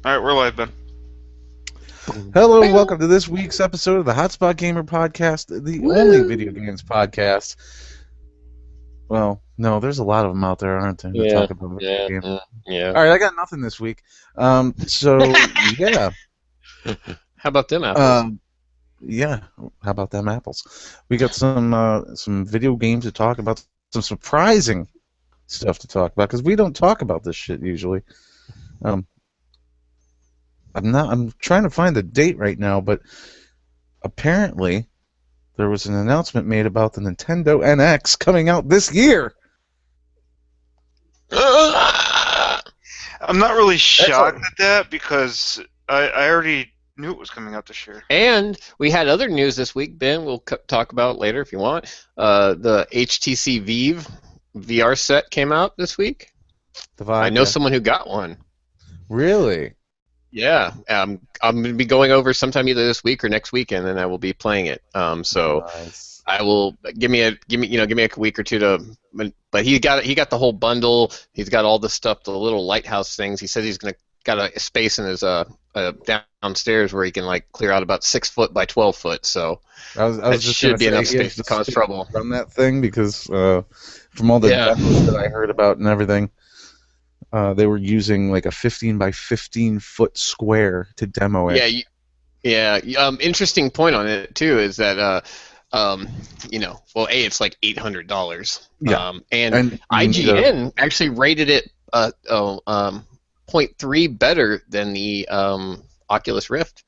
All right, we're live, Ben. Hello and welcome to this week's episode of the Hotspot Gamer Podcast, the only video Woo! games podcast. Well, no, there's a lot of them out there, aren't there, that Yeah, talk about video yeah, games. yeah. All right, I got nothing this week. So yeah, How about them apples? um, yeah. How about them apples? We got some video games to talk about, some surprising stuff to talk about because we don't talk about this shit usually. Um, I'm trying to find the date right now, but apparently there was an announcement made about the Nintendo NX coming out this year. I'm not really shocked at that because I already knew it was coming out this year. And we had other news this week, Ben. We'll talk about it later if you want. The HTC Vive VR set came out this week. The Vive, I know someone who got one. Really? Yeah, I'm going to be going over sometime either this week or next weekend, and I will be playing it. So Nice. I will give me a week or two to. But he got the whole bundle. He's got all the stuff, the little lighthouse things. He says he's got a space in his downstairs where he can like clear out about 6 foot by 12 foot. So I was that just should gonna be say enough he has space to to cause stick trouble. from that thing because from all the Yeah. demos that I heard about and everything, they were using like a 15 by 15 foot square to demo it. Yeah. Interesting point on it too is that well, it's like $800. Yeah. And And IGN actually rated it zero point 0.3 better than the Oculus Rift.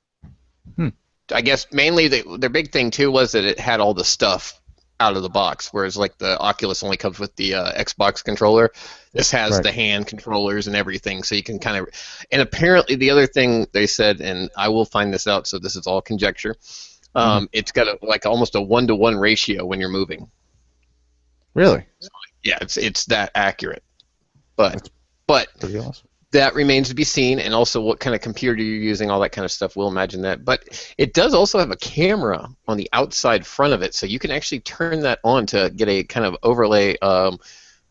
Hmm. I guess mainly their big thing too was that it had all the stuff out of the box, whereas like the Oculus only comes with the Xbox controller. This has Right. the hand controllers and everything, so you can kind of. And apparently, the other thing they said, and I will find this out, so this is all conjecture. It's got like almost a 1-to-1 ratio when you're moving. Really? Yeah, it's that accurate. But Pretty awesome. that remains to be seen, and also what kind of computer you're using, all that kind of stuff. We'll imagine that. But it does also have a camera on the outside front of it, so you can actually turn that on to get a kind of overlay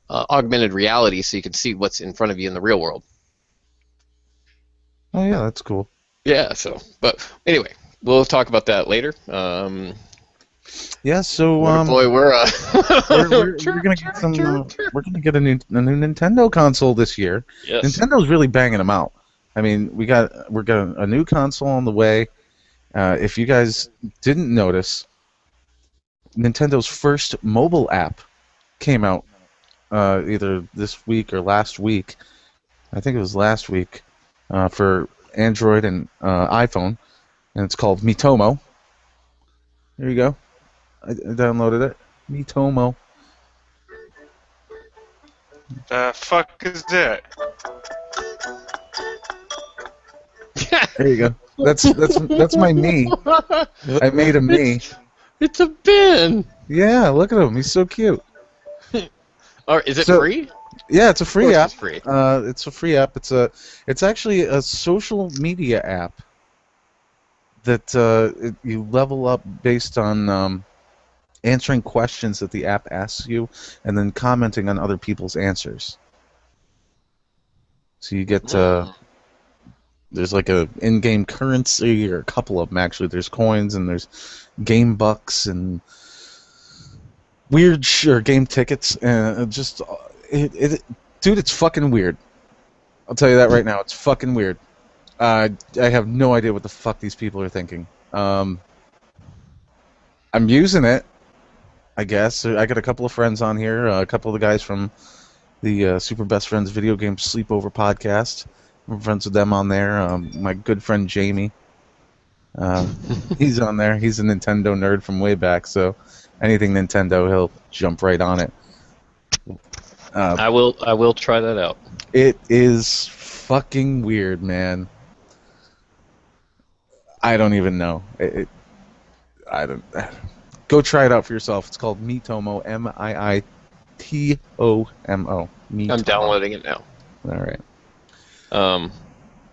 augmented reality, so you can see what's in front of you in the real world. Oh yeah, that's cool. Yeah. But anyway, we'll talk about that later. Yeah. So Boy, we're we're gonna get some. We're gonna get a new Nintendo console this year. Yes. Nintendo's really banging them out. I mean, we're got a new console on the way. If you guys didn't notice, Nintendo's first mobile app came out either this week or last week. I think it was last week for Android and iPhone, and it's called Mitomo. There you go. I downloaded it. Mitomo. Fuck is that? There you go. That's my me. I made a me. It's a bin. Yeah, look at him. He's so cute. Or is it So- free? Yeah, it's a free Of course app. it's free. It's a free app. It's actually a social media app that you level up based on answering questions that the app asks you, and then commenting on other people's answers. So you get there's like a in-game currency, or a couple of them actually. There's coins and there's game bucks and weird or game tickets, and dude, it's fucking weird. I'll tell you that right now. It's fucking weird. I have no idea what the fuck these people are thinking. I'm using it, I guess. I got a couple of friends on here. A couple of the guys from the Super Best Friends Video Game Sleepover podcast. I'm friends with them on there. My good friend Jamie. He's on there. He's a Nintendo nerd from way back, so anything Nintendo, he'll jump right on it. I will try that out. It is fucking weird, man. I don't even know. I don't. Go try it out for yourself. It's called Miitomo. Miitomo. I'm downloading it now. All right.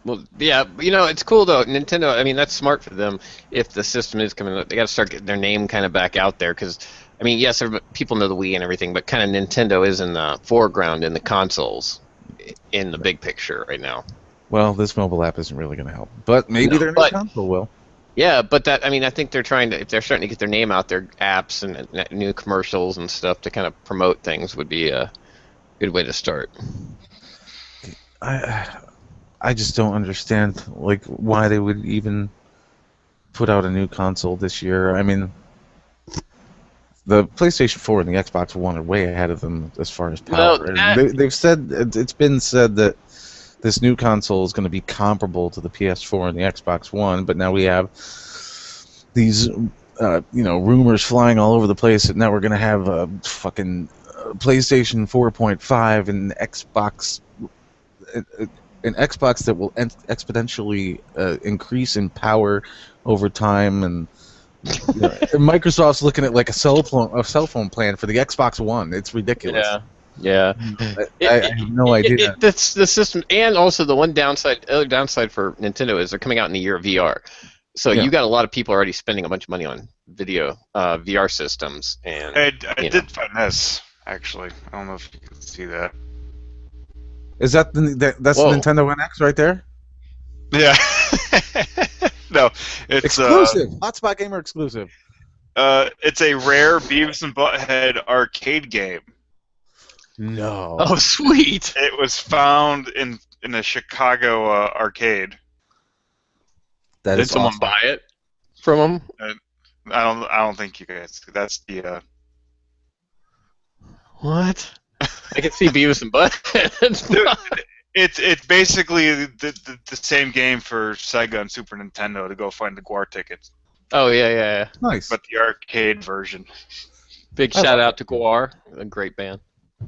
Well, yeah, it's cool though. Nintendo, I mean, that's smart for them. If the system is coming, they got to start getting their name kind of back out there because, I mean, yes, people know the Wii and everything, but kind of Nintendo is in the foreground in the consoles, in the big picture right now. Well, this mobile app isn't really going to help, but maybe No, their new but console will. yeah, but I think they're trying to, if they're starting to get their name out, their apps and new commercials and stuff to kind of promote things would be a good way to start. I I just don't understand like why they would even put out a new console this year. I mean, the PlayStation 4 and the Xbox One are way ahead of them as far as Well, power. They've said it's been said that this new console is going to be comparable to the PS4 and the Xbox One, but now we have these rumors flying all over the place that now we're going to have a fucking PlayStation 4.5 and Xbox an Xbox that will exponentially increase in power over time, and Microsoft's looking at like a cell phone plan for the Xbox One. It's ridiculous. Yeah. I have no idea. That's the system, and also the other downside for Nintendo is they're coming out in the year of VR. So Yeah. you got a lot of people already spending a bunch of money on VR systems, and I did find this, actually. I don't know if you can see that. Is that's Whoa. the Nintendo NX right there? Yeah. No, it's Exclusive. Hotspot Gamer exclusive. it's a rare Beavis and Butthead arcade game. No. oh sweet. It was found in a Chicago arcade. That Did is someone awesome. buy it from them? I don't think you guys. That's the. What? I can see Beavis and Butthead. It's basically the same game for Sega and Super Nintendo to go find the Guar tickets, Oh yeah. Nice. but the arcade version. Big shout out to Guar, a great band.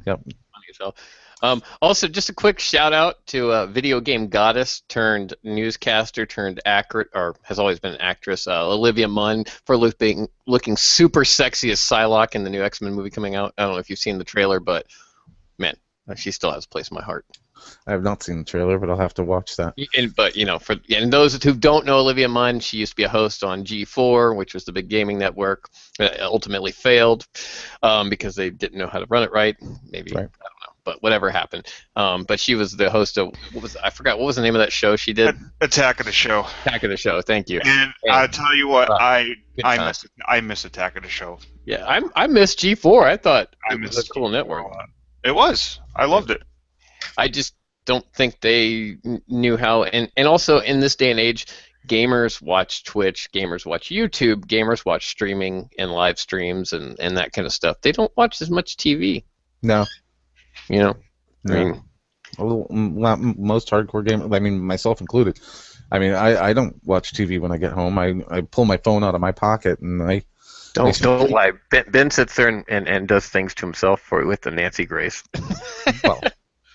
Yep. Funny as hell. Also, just a quick shout out to video game goddess turned newscaster turned has always been an actress, Olivia Munn, for looking super sexy as Psylocke in the new X-Men movie coming out. I don't know if you've seen the trailer, but man, she still has a place in my heart. I have not seen the trailer, but I'll have to watch that. But and those who don't know Olivia Munn, she used to be a host on G4, which was the big gaming network. Ultimately failed because they didn't know how to run it right. Maybe Right. I don't know, but whatever happened. But she was the host of I forgot what was the name of that show she did. Attack of the Show. Attack of the Show. Thank you. And I tell you what, I good time. miss Attack of the Show. Yeah, I miss G4. I thought I it was miss a cool G4 network. a lot. It was. I loved it. I just don't think they knew how, and also in this day and age, gamers watch Twitch, gamers watch YouTube, gamers watch streaming and live streams and that kind of stuff. They don't watch as much TV. No. You know, No. I mean, Most hardcore gamers, I mean myself included. I mean, I don't watch TV when I get home. I pull my phone out of my pocket and I don't lie. Ben sits there and does things to himself with the Nancy Grace. well,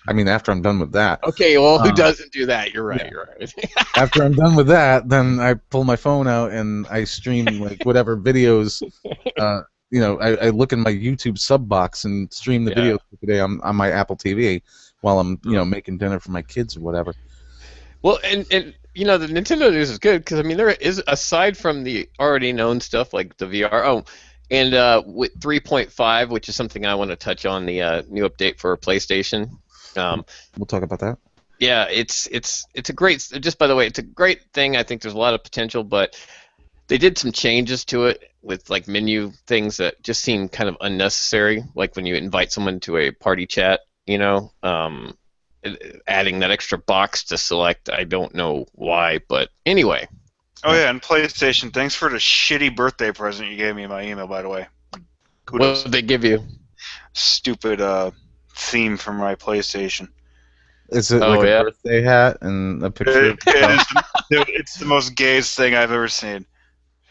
I mean, after I'm done with that. Okay, well, who doesn't do that? You're right. Yeah. You're right. After I'm done with that, then I pull my phone out and I stream like whatever videos. I look in my YouTube sub box and stream the videos today on my Apple TV while I'm making dinner for my kids or whatever. Well, and the Nintendo news is good because I mean there is, aside from the already known stuff like the VR. And with 3.5, which is something I want to touch on, the new update for PlayStation. We'll talk about that. Yeah, it's a great. Just by the way, it's a great thing. I think there's a lot of potential, but they did some changes to it with like menu things that just seem kind of unnecessary. Like when you invite someone to a party chat, adding that extra box to select. I don't know why, but anyway. Oh yeah, and PlayStation. Thanks for the shitty birthday present you gave me in my email, by the way. Kudos. What did they give you? Stupid theme for my PlayStation. Is it Oh, like yeah. a birthday hat and a picture? It's the most gayest thing I've ever seen.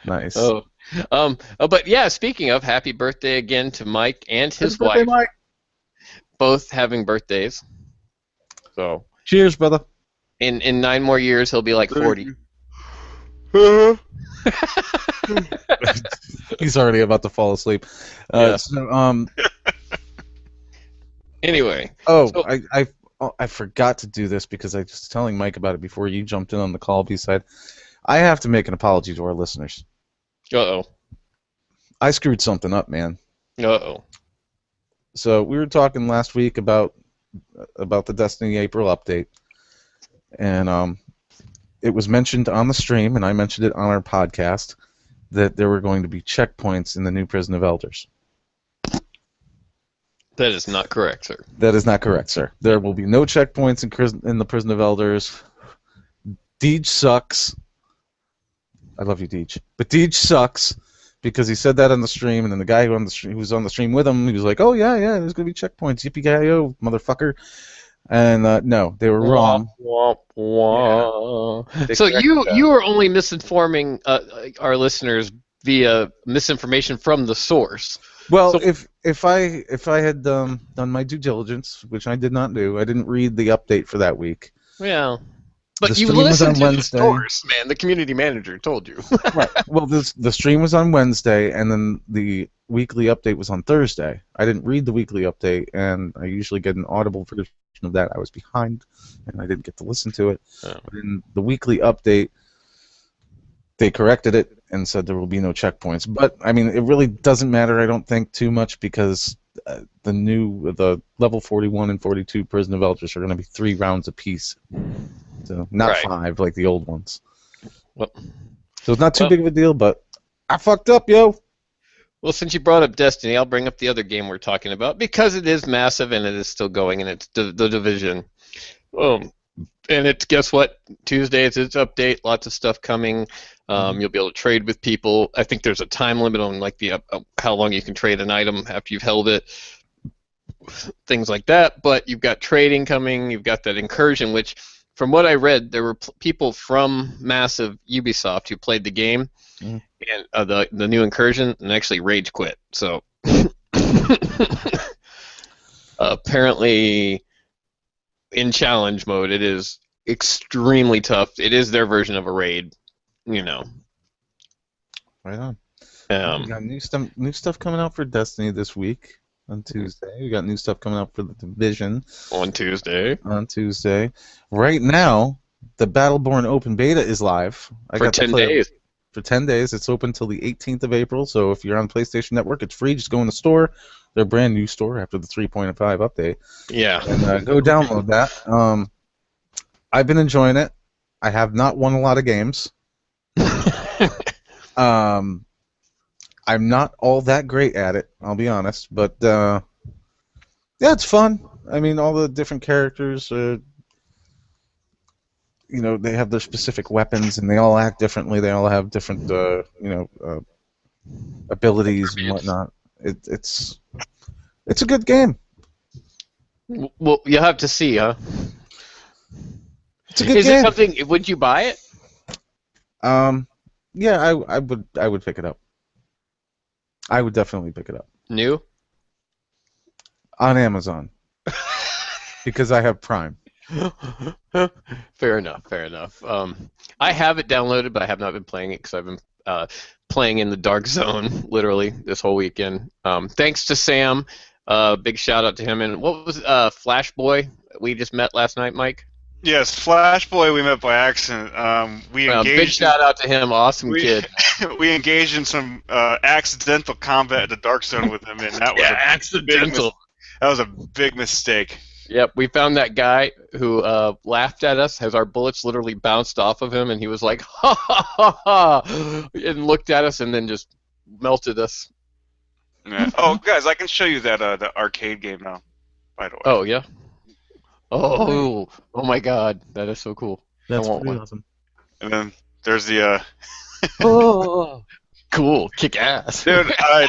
Nice. But yeah, speaking of, happy birthday again to Mike and his Happy birthday, wife, Mike. both having birthdays. So Cheers, brother. in 9 more years, he'll be like 40. He's already about to fall asleep. Yeah. I Anyway, So- forgot to do this because I was just telling Mike about it before you jumped in on the call. B-side, I have to make an apology to our listeners. uh-oh. I screwed something up, man. Uh-oh. So we were talking last week about the Destiny April update, and it was mentioned on the stream, and I mentioned it on our podcast, that there were going to be checkpoints in the new Prison of Elders. That is not correct, sir. That is not correct, sir. There will be no checkpoints in the Prison of Elders. Deej sucks. I love you, Deej. But Deej sucks because he said that on the stream, and then the guy who was on the stream with him, he was like, "Oh yeah, there's gonna be checkpoints, yippee-ki-yo, motherfucker." And no, they were wrong. Wah, wah. Yeah. So you are only misinforming our listeners via misinformation from the source. Well, So- if I had done my due diligence, which I did not do, I didn't read the update for that week. Yeah. But The you stream was listened on to Wednesday. the source, man. The community manager told you. Right. Well, the stream was on Wednesday, and then the weekly update was on Thursday. I didn't read the weekly update, and I usually get an audible version of that. I was behind, and I didn't get to listen to it. Oh. But in the weekly update, they corrected it and said there will be no checkpoints. But I mean, it really doesn't matter, I don't think, too much, because the level 41 and 42 Prison of Elders are going to be 3 rounds apiece. So not Right. 5 like the old ones. Well, So it's not too big of a deal, but I fucked up, yo. Well, since you brought up Destiny, I'll bring up the other game we're talking about because it is massive and it is still going, and it's the Division. And it's, guess what? Tuesday is its update. Lots of stuff coming. You'll be able to trade with people. I think there's a time limit on like the how long you can trade an item after you've held it. Things like that. But you've got trading coming. You've got that incursion, which, from what I read, there were people from Massive Ubisoft who played the game and the new incursion and actually rage quit. So apparently, in challenge mode, it is extremely tough. It is their version of a raid, you know. Right on. We got new stuff coming out for Destiny this week on Tuesday. We got new stuff coming out for the Division On Tuesday. on Tuesday. Right now, the Battleborn open beta is live. I For got to 10 play it days. For 10 days. It's open till the 18th of April. So if you're on PlayStation Network, it's free. Just go in the store. Their brand new store after the 3.5 update. Yeah. And go download that. I've been enjoying it. I have not won a lot of games. I'm not all that great at it, I'll be honest, but yeah, it's fun. I mean, all the different characters, you know, they have their specific weapons, and they all act differently. They all have different, abilities and whatnot. It's a good game. Well, you'll have to see, huh? It's a good Is game. it something? Would you buy it? Yeah, I would pick it up. I would definitely pick it up New? on Amazon because I have Prime. Fair enough. Fair enough. I have it downloaded, but I have not been playing it because I've been playing in the Dark Zone literally this whole weekend. Thanks to Sam. Big shout out to him. And what was Flash Boy we just met last night, Mike? Yes, Flash Boy we met by accident. We engaged. Big shout out to him. Awesome kid. We engaged in some accidental combat at the Dark Zone with him, and that was accidental. That was a big mistake. Yep, we found that guy who laughed at us as our bullets literally bounced off of him, and he was like, ha ha ha ha, and looked at us and then just melted us. Yeah. Oh, guys, I can show you that the arcade game now. By the way. Oh yeah. Oh my God, that is so cool. That's I want pretty one. awesome. And then there's the Oh, cool, kick ass, dude. I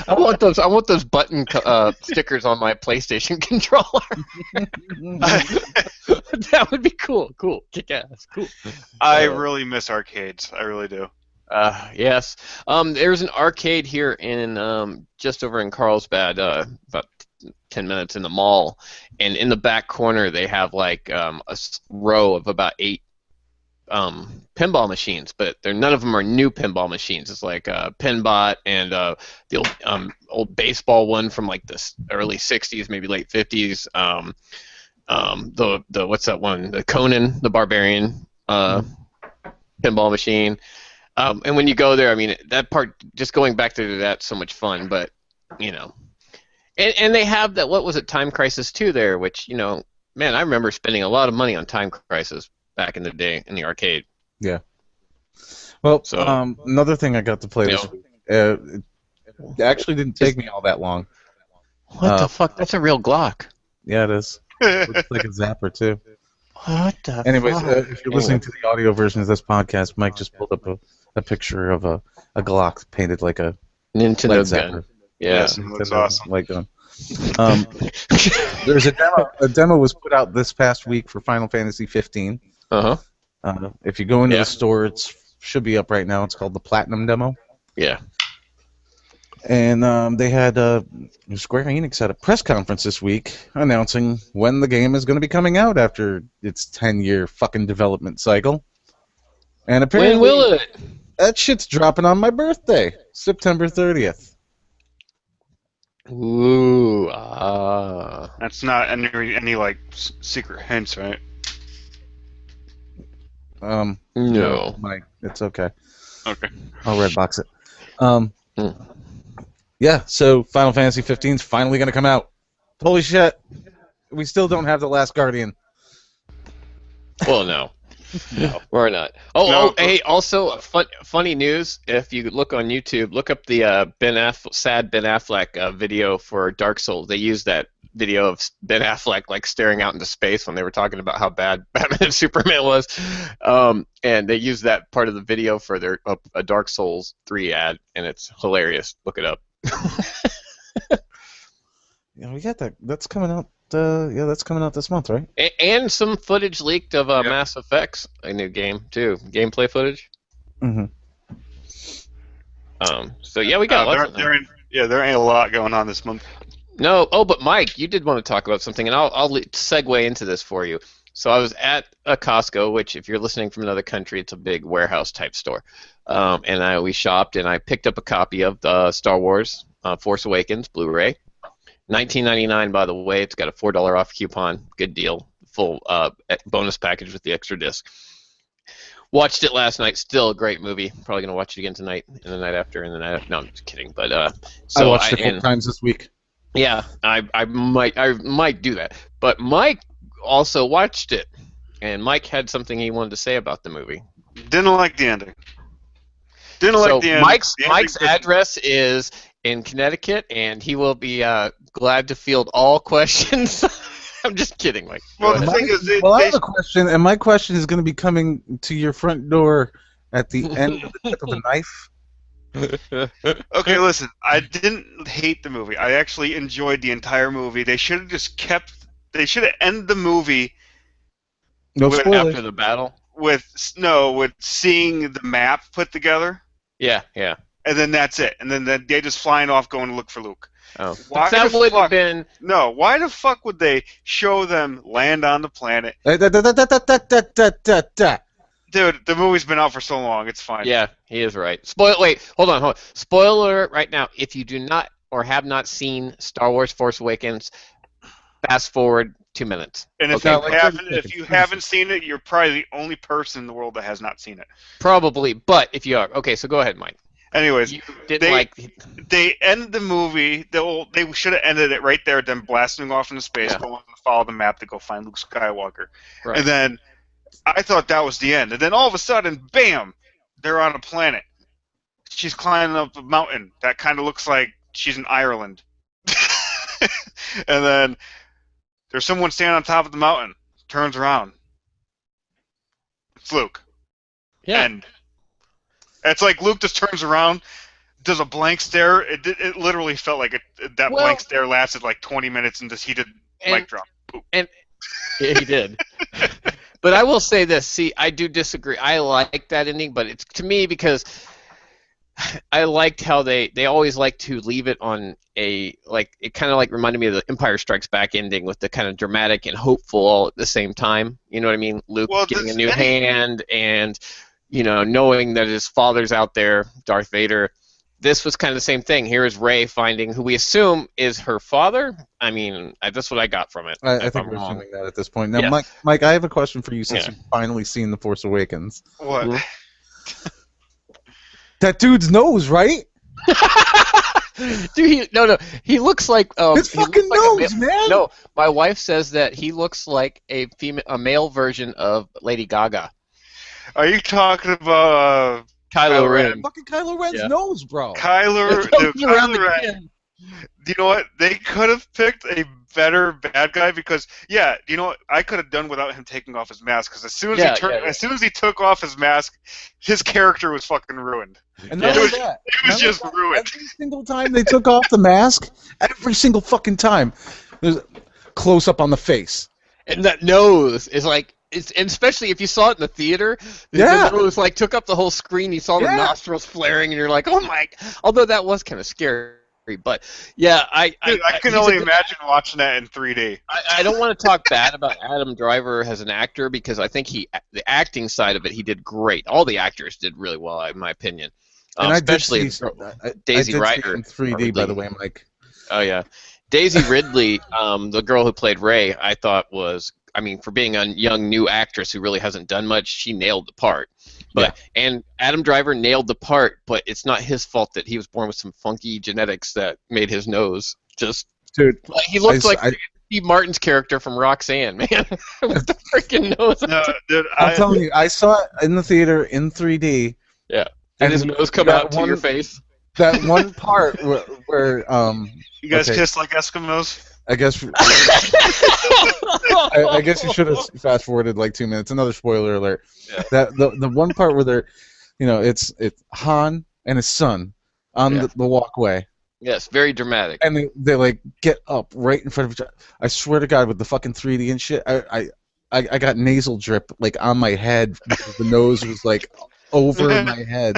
I want those. I want those button stickers on my PlayStation controller. That would be cool. Cool, kick ass. Cool. I really miss arcades. I really do. Yes. There's an arcade here in just over in Carlsbad, about 10 minutes in the mall, and in the back corner they have like row of about 8 pinball machines, but none of them are new pinball machines. It's like Pinbot and the old baseball one from like the early 60s, maybe late 50s. The what's that one? The Conan the Barbarian pinball machine. And when you go there, I mean, that part, just going back to that's so much fun, but, you know. And they have that, what was it, Time Crisis 2 there, which, you know, Man, I remember spending a lot of money on Time Crisis back in the day in the arcade. Yeah. Well, So, another thing I got to play you this know, week. It actually didn't take me all that long. what the fuck? That's a real Glock. Yeah, it is. Looks like a zapper too. What the Anyways, fuck? if you're listening to the audio version of this podcast, Mike just pulled up a picture of a Glock painted like a Nintendo light gun. zapper. Yeah. Yes, that's awesome. Light gun. There's a demo. A demo was put out this past week for Final Fantasy 15. Uh-huh. If you go into Yeah. the store, it should be up right now. It's called the Platinum Demo. Yeah. And they had Square Enix had a press conference this week announcing when the game is going to be coming out after its 10-year fucking development cycle. And apparently, When will it? that shit's dropping on my birthday, September 30th. Ooh, That's not any like secret hints, right? No. Mike, it's okay. Okay. I'll red box it. Hmm. Yeah, so Final Fantasy 15 is finally going to come out. Holy shit. We still don't have The Last Guardian. Well, no. We're not. Oh, No. Hey, also, funny news. If you look on YouTube, look up the sad Ben Affleck video for Dark Souls. They used that video of Ben Affleck like staring out into space when they were talking about how bad Batman and Superman was, and they used that part of the video for their a Dark Souls 3 ad, and it's hilarious. Look it up. Yeah, we got that. That's coming out. That's coming out this month, right? And some footage leaked of Yep. Mass Effect's a new game too. Gameplay footage. Mm-hmm. So yeah, we got lots of them. There ain't a lot going on this month. No, oh, but Mike, you did want to talk about something, and I'll segue into this for you. So I was at a Costco, which, if you're listening from another country, it's a big warehouse type store. And we shopped, and I picked up a copy of the Star Wars Force Awakens Blu-ray, $19.99 by the way. It's got a $4 off coupon, good deal, full bonus package with the extra disc. Watched it last night, still a great movie. Probably gonna watch it again tonight, and the night after, and the night after. No, I'm just kidding. But I watched it 4 times this week. Yeah, I might do that. But Mike also watched it, and Mike had something he wanted to say about the movie. Didn't like the ending. Didn't So like the ending. Mike's The ending didn't- address is in Connecticut, and he will be glad to field all questions. I'm just kidding, Mike. Well, Go the ahead. thing is, Well, I have a question, and my question is going to be coming to your front door at the end of the tip of a knife. okay, listen. I didn't hate the movie. I actually enjoyed the entire movie. They should have just kept. They should have ended the movie No Wait, spoilers. After the battle. with seeing the map put together, Yeah. and then that's it. And then they're just flying off, going to look for Luke. Oh, Why that the would have fuck? been. No, why the fuck would they show them land on the planet? Dude, the movie's been out for so long. It's fine. Yeah, he is right. Wait, hold on. Spoiler alert right now. If you do not or have not seen Star Wars Force Awakens, fast forward 2 minutes. And if Okay, you like haven't, 30 if you haven't seen it, you're probably the only person in the world that has not seen it. Probably, but if you are. Okay, so go ahead, Mike. Anyways, You didn't they end the movie. They should have ended it right there, then blasting off into space, Yeah. going to follow the map to go find Luke Skywalker. Right. And then I thought that was the end. And then all of a sudden, bam, they're on a planet. She's climbing up a mountain that kind of looks like she's in Ireland. And then there's someone standing on top of the mountain, turns around. It's Luke. Yeah. And it's like Luke just turns around, does a blank stare. It literally felt like that Well- blank stare lasted like 20 minutes and just he did mic drop. Yeah, he did. But I will say this. See, I do disagree. I like that ending, but it's to me because I liked how they always like to leave it on a like it kind of like reminded me of the Empire Strikes Back ending with the kind of dramatic and hopeful all at the same time. You know what I mean? Luke Well, getting a this new ending- hand and knowing that his father's out there, Darth Vader. This was kind of the same thing. Here is Rey finding who we assume is her father. I mean, that's what I got from it. I if think I'm we're wrong. assuming that at this point. Now, Yeah. Mike, I have a question for you since Yeah. you've finally seen The Force Awakens. What? Mhm. That dude's nose, right? Dude, he looks like His he looks fucking like a nose, man. No, my wife says that he looks like a male version of Lady Gaga. Are you talking about Kylo Ren? Ren. Fucking Kylo Ren's Yeah. nose, bro. Kylo? It comes Dude, around Kylo Ren. again. Do you know what? They could have picked a better bad guy because, yeah, you know what? I could have done without him taking off his mask because as soon as as soon as he took off his mask, his character was fucking ruined. And not It only was- that, It was not just only that, ruined. every single time they took off the mask, every single fucking time, there's a close up on the face. And that nose is like, and especially if you saw it in the theater, Yeah. the nose like took up the whole screen. You saw the Yeah. nostrils flaring, and you're like, oh my! Although that was kind of scary, but yeah, I can he's a only good- imagine watching that in 3D. I don't want to talk bad about Adam Driver as an actor because I think the acting side of it he did great. All the actors did really well, in my opinion. And I did Especially see Daisy I did Ryder see in 3D, by the way, Mike. Oh yeah, Daisy Ridley, the girl who played Rey, I thought was, I mean, for being a young new actress who really hasn't done much, she nailed the part. But and Adam Driver nailed the part, but it's not his fault that he was born with some funky genetics that made his nose just. Dude, He looks like Steve Martin's character from Roxanne, man, with the freaking nose. No, dude, I'm telling you, I saw it in the theater in 3D. Yeah, and his nose come that out to your face. That one part where you guys okay. kiss like Eskimos? I guess I guess you should have fast forwarded like 2 minutes. Another spoiler alert. Yeah. That the one part where they're, it's Han and his son on the walkway, Yes, very dramatic. and they like get up right in front of each other. I swear to God, with the fucking 3D and shit, I got nasal drip like on my head because the nose was like over my head.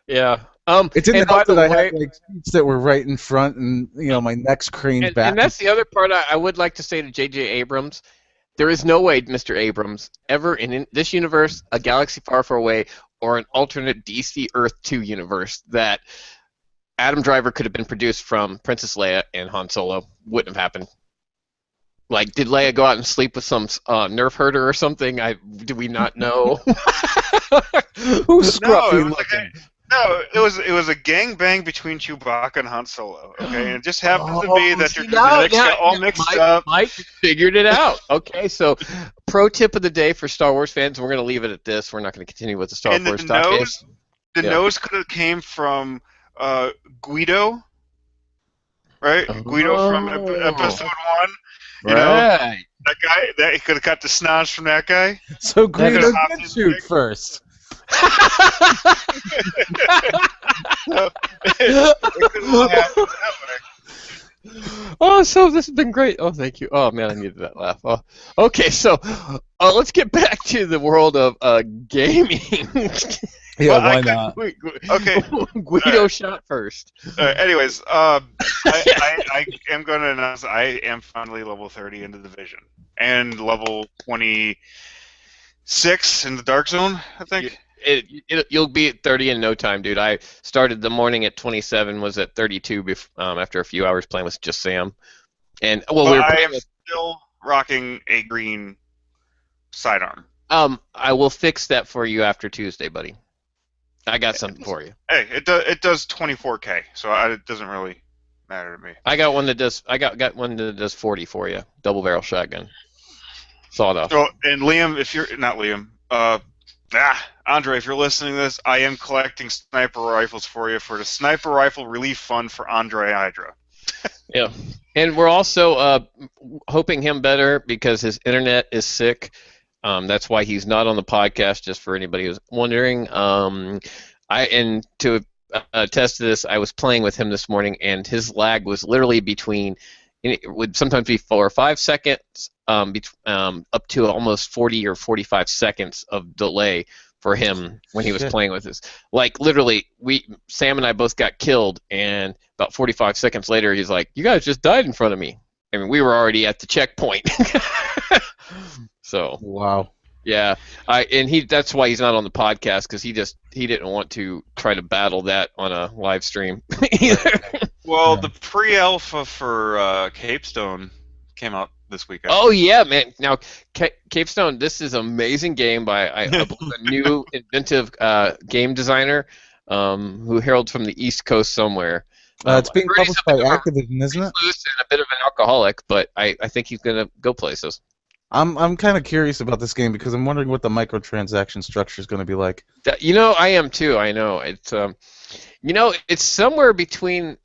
Yeah. It didn't and by help the that I way, had like seats that were right in front, and my neck's craned back. And that's the other part I would like to say to J.J. Abrams. There is no way, Mr. Abrams, ever in this universe, a galaxy far, far away, or an alternate DC Earth 2 universe that Adam Driver could have been produced from Princess Leia and Han Solo. Wouldn't have happened. Like, did Leia go out and sleep with some nerf herder or something? Do we not know? Who's scruffy it was looking? No, it was a gangbang between Chewbacca and Han Solo. Okay, and it just happens to be that your genetics got all mixed up. Mike figured it out. Okay, so pro tip of the day for Star Wars fans, we're going to leave it at this. We're not going to continue with the Star And Wars the talk. nose, nose could have came from Guido, right? Guido from episode 1. You know, Right. that guy. That he could have got the snaz from that guy. So Greedo hopped did in shoot quick. first. It could have happened that way. Oh, so this has been great. Oh, thank you. Oh man, I needed that laugh. Oh, okay, so let's get back to the world of gaming. Yeah, Well, why I could- not? Okay. Guido shot first. Anyways, I am going to announce I am finally level 30 in the Division and level 26 in the Dark Zone. I think. You'll be at 30 in no time, dude. I started the morning at 27, was at 32 after a few hours playing with just Sam. And well, we were I playing am with, still rocking a green sidearm. I will fix that for you after Tuesday, buddy. I got something for you. Hey, it does 24K, so it doesn't really matter to me. I got one that does. I got one that does 40 for you. Double barrel shotgun. Sawed off. So, and Liam, if you're not Liam, Andre, if you're listening to this, I am collecting sniper rifles for you for the Sniper Rifle Relief Fund for Andre Hydra. Yeah, and we're also hoping him better because his internet is sick. That's why he's not on the podcast. Just for anybody who's wondering, and to attest to this, I was playing with him this morning, and his lag was literally between. It would sometimes be 4 or 5 seconds, up to almost 40 or 45 seconds of delay for him when he was playing with us. Like literally, Sam and I both got killed, and about 45 seconds later, he's like, "You guys just died in front of me." I mean, we were already at the checkpoint. So Wow. yeah, that's why he's not on the podcast because he didn't want to try to battle that on a live stream either. Well, the pre-alpha for Capestone came out this weekend. Oh yeah, man! Now, Capestone, this is an amazing game by I believe a new inventive game designer who hailed from the East Coast somewhere. It's being Bernie's published a by bit of a Activision, isn't it? recluse and a bit of an alcoholic, but I think he's gonna go places. I'm kind of curious about this game because I'm wondering what the microtransaction structure is going to be like. I am too. I know it's it's somewhere between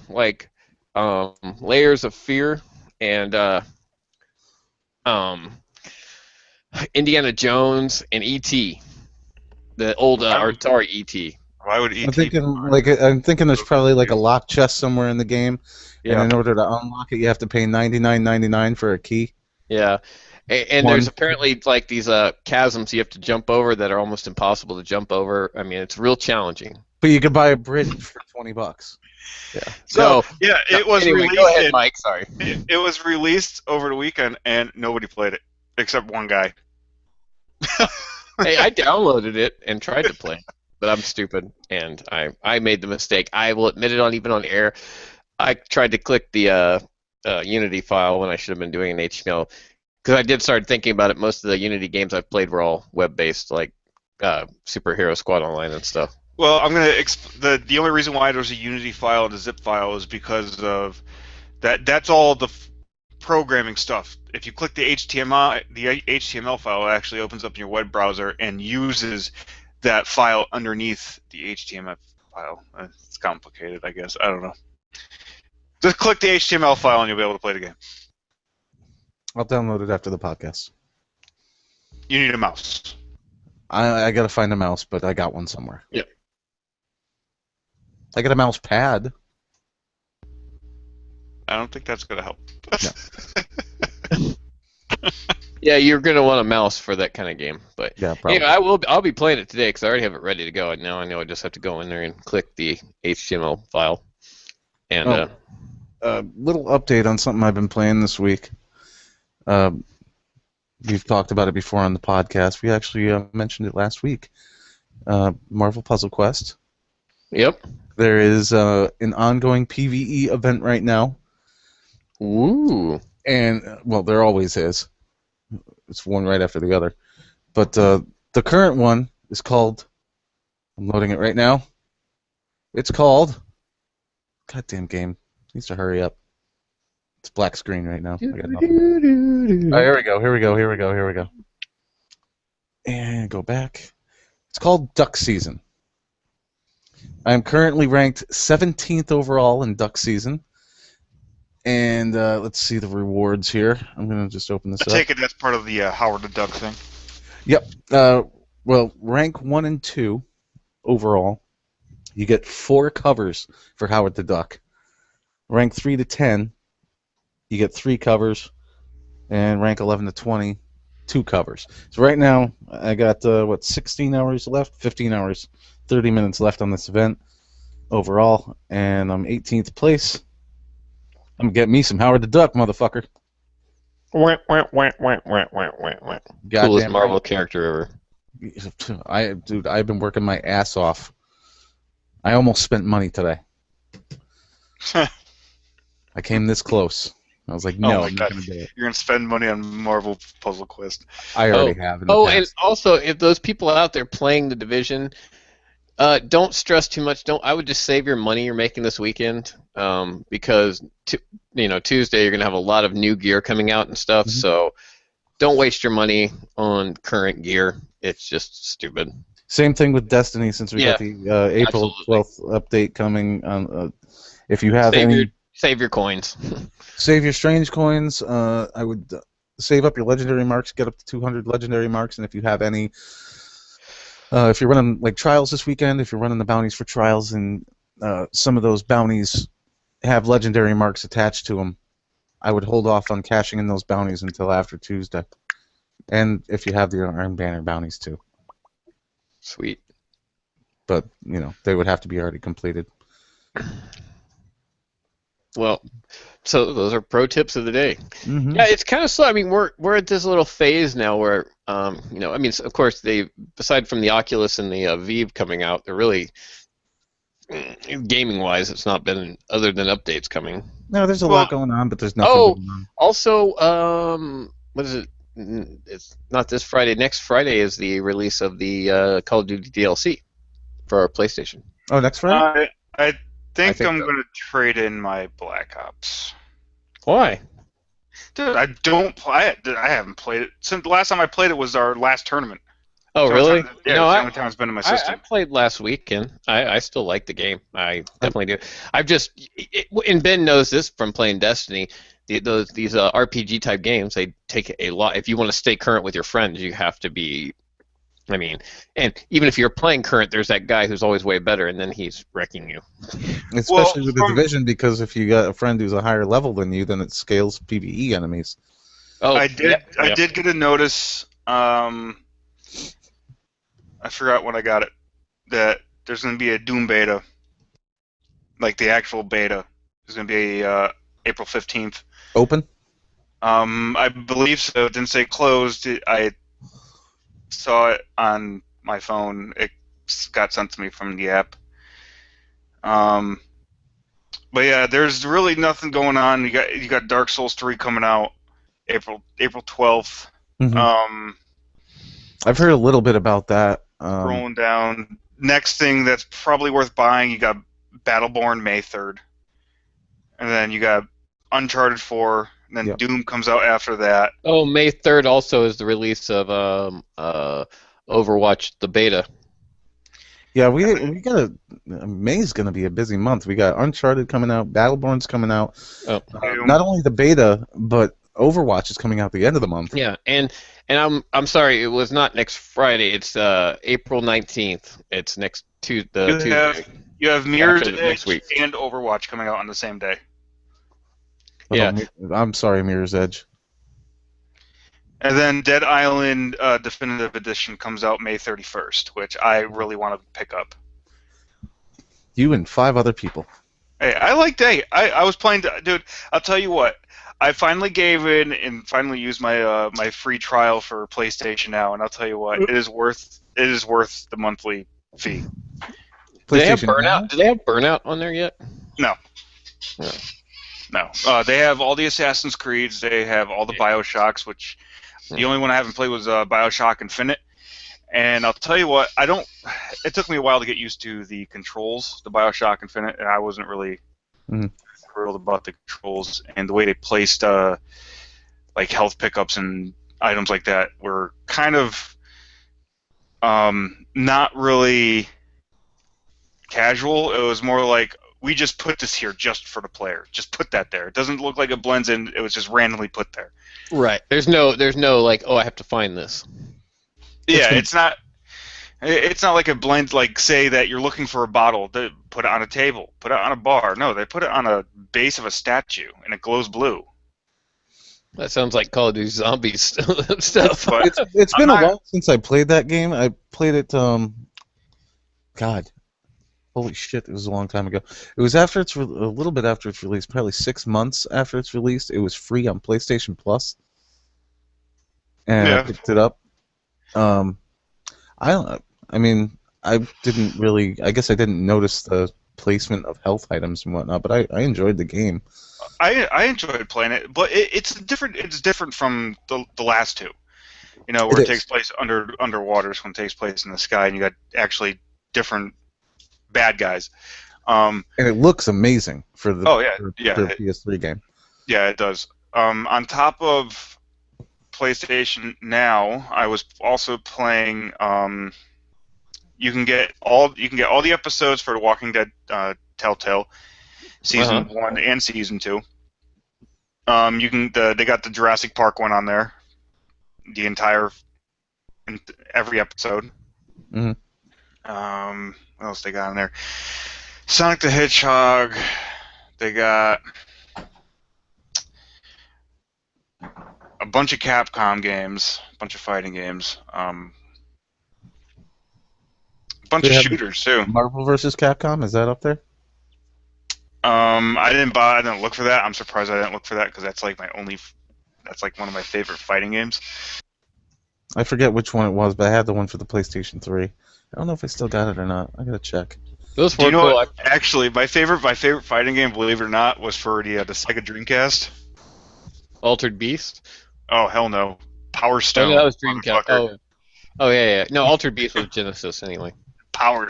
like Layers of Fear and um, Indiana Jones and E.T. The old Atari E.T. Why would ET? I'm thinking there's probably like a lock chest somewhere in the game, Yeah. and in order to unlock it, you have to pay $99.99 for a key. Yeah. And there's apparently like these chasms you have to jump over that are almost impossible to jump over. I mean, it's real challenging. But you could buy a bridge for $20. Yeah. So yeah, it was anyway, released. go ahead, Mike. Sorry. It was released over the weekend, and nobody played it except one guy. Hey, I downloaded it and tried to play, but I'm stupid, and I made the mistake. I will admit it even on air. I tried to click the Unity file when I should have been doing an HTML. Because I did start thinking about it. Most of the Unity games I've played were all web-based, like Superhero Squad Online and stuff. Well, I'm gonna the only reason why there's a Unity file and a zip file is because of that. That's all the programming stuff. If you click the HTML file, it actually opens up in your web browser and uses that file underneath the HTML file. It's complicated, I guess. I don't know. Just click the HTML file and you'll be able to play the game. I'll download it after the podcast. You need a mouse. I got to find a mouse, but I got one somewhere. Yep. I got a mouse pad. I don't think that's gonna help. Yeah, you're gonna want a mouse for that kind of game, but Yeah, probably. anyway, I'll be playing it today because I already have it ready to go. And now I know I just have to go in there and click the HTML file. And Little update on something I've been playing this week. We've talked about it before on the podcast. We actually mentioned it last week. Marvel Puzzle Quest. Yep. There is an ongoing PvE event right now. Ooh. And, well, there always is. It's one right after the other. But the current one is called... I'm loading it right now. It's called... Goddamn game. Needs to hurry up. It's black screen right now. I got nothing. Here we go. And go back. It's called Duck Season. I'm currently ranked 17th overall in Duck Season. And let's see the rewards here. I'm going to just open this I up. take it that's part of the Howard the Duck thing. Yep. Well, rank 1 and 2 overall, you get 4 covers for Howard the Duck. Rank 3 to 10, you get 3 covers. And rank 11 to 20, 2 covers. So right now, I got, 16 hours left? 15 hours, 30 minutes left on this event overall. And I'm 18th place. I'm going to get me some Howard the Duck, motherfucker. Coolest Goddamn Marvel right. character ever. Dude, I've been working my ass off. I almost spent money today. I came this close. I was like, no, my I'm God. not going to do it. You're gonna spend money on Marvel Puzzle Quest. I already have in the And past. also, if those people out there playing the Division, don't stress too much. I would just save your money you're making this weekend, because Tuesday you're gonna have a lot of new gear coming out and stuff. Mhm. So don't waste your money on current gear. It's just stupid. Same thing with Destiny, since we Yeah, got the April absolutely. 12th update coming. If you have any, Save your coins. save your Strange coins. I would save up your legendary marks, get up to 200 legendary marks, and if you have any, if you're running like trials this weekend, if you're running the bounties for trials, and some of those bounties have legendary marks attached to them, I would hold off on cashing in those bounties until after Tuesday. And if you have the Iron Banner bounties too. Sweet. But, they would have to be already completed. Well, so those are pro tips of the day. Mm-hmm. Yeah, it's kind of slow. I mean, we're at this little phase now where, I mean, of course, aside from the Oculus and the Vive coming out, they're really, gaming-wise, it's not been other than updates coming. No, there's a lot going on, but there's nothing going on. Also, what is it? It's not this Friday. Next Friday is the release of the Call of Duty DLC for our PlayStation. Oh, next Friday? think think I'm so. gonna trade in my Black Ops. Why? Dude, I don't play it. I haven't played it since the last time I played it was our last tournament. Oh, It's the only really? time, yeah, No, it's the I, only time it's been in my I system. played last weekend. I still like the game. I I'm- definitely do. I've just, and Ben knows this from playing Destiny. These RPG type games, they take a lot. If you want to stay current with your friends, you have to be. I mean, and even if you're playing current, there's that guy who's always way better, and then he's wrecking you. Especially with the from- division, because if you got a friend who's a higher level than you, then it scales PvE enemies. Oh, I did. yep, I yep. did get a notice. I forgot when I got it. That there's going to be a Doom beta, like the actual beta. There's going to be April 15th. Open? I believe so. It didn't say closed. I saw it on my phone. It got sent to me from the app. But yeah, there's really nothing going on. You got Dark Souls 3 coming out April 12th. Mhm. I've heard a little bit about that. Rolling down. Next thing that's probably worth buying, you got Battleborn May 3rd. And then you got Uncharted 4, and then Yep. Doom comes out after that. Oh, May 3rd also is the release of Overwatch, the beta. Yeah, we got May's going to be a busy month. We got Uncharted coming out, Battleborn's coming out. Oh. Not only the beta, but Overwatch is coming out the end of the month. Yeah, and I'm sorry, it was not next Friday. It's April 19th. It's next Tuesday. You have Mirror's After the next Edge week. and Overwatch coming out on the same day. Yeah. I'm sorry, Mirror's Edge. And then Dead Island Definitive Edition comes out May 31st, which I really want to pick up. You and 5 other people. Hey, I like Day. I was playing, dude. I'll tell you what. I finally gave in and finally used my my free trial for PlayStation Now, and I'll tell you what, it is worth the monthly fee. Do they have PlayStation Now? Burnout? Do they have Burnout on there yet? No. No. No. They have all the Assassin's Creeds. They have all the Bioshocks, which the only one I haven't played was Bioshock Infinite. And I'll tell you what, it took me a while to get used to the controls, the Bioshock Infinite, and I wasn't really thrilled about the controls and the way they placed like health pickups and items like that were kind of not really casual. It was more like, we just put this here just for the player. Just put that there. It doesn't look like it blends in. It was just randomly put there. Right. There's no like, oh, I have to find this. Yeah, it's not like a blend, like say that you're looking for a bottle, they put it on a table, put it on a bar. No, they put it on a base of a statue and it glows blue. That sounds like Call of Duty Zombies stuff. But It's been I'm a not- while since I played that game. I played it God. Holy shit, it was a long time ago. It was after a little bit after its release, probably 6 months after its release. It was free on PlayStation Plus. And I Yeah. picked it up. I mean, I didn't really. I guess I didn't notice the placement of health items and whatnot, but I enjoyed the game. I enjoyed playing it, but it's different. It's different from the last two. You know, where It it is. takes place underwater, this one takes place in the sky, and you got actually different bad guys. And it looks amazing for the Oh, yeah, for yeah. a PS3 game. Yeah, it does. On top of PlayStation Now, I was also playing. You can get all the episodes for The Walking Dead Telltale, season 1 and season 2. They got the Jurassic Park one on there, the entire every episode. Mhm. What else they got on there? Sonic the Hedgehog. They got a bunch of Capcom games, a bunch of fighting games, a bunch They of have- shooters too. Marvel vs. Capcom, is that up there? I didn't look for that. I'm surprised I didn't look for that because that's like that's like one of my favorite fighting games. I forget which one it was, but I had the one for the PlayStation 3. I don't know if I still got it or not. I gotta check. Those Do were you know cool. what? Actually, my favorite fighting game, believe it or not, was for the Sega Dreamcast. Altered Beast. Oh hell no, Power Stone. Oh, that was Dreamcast. motherfucker. Oh yeah. No, Altered Beast was Genesis anyway. Power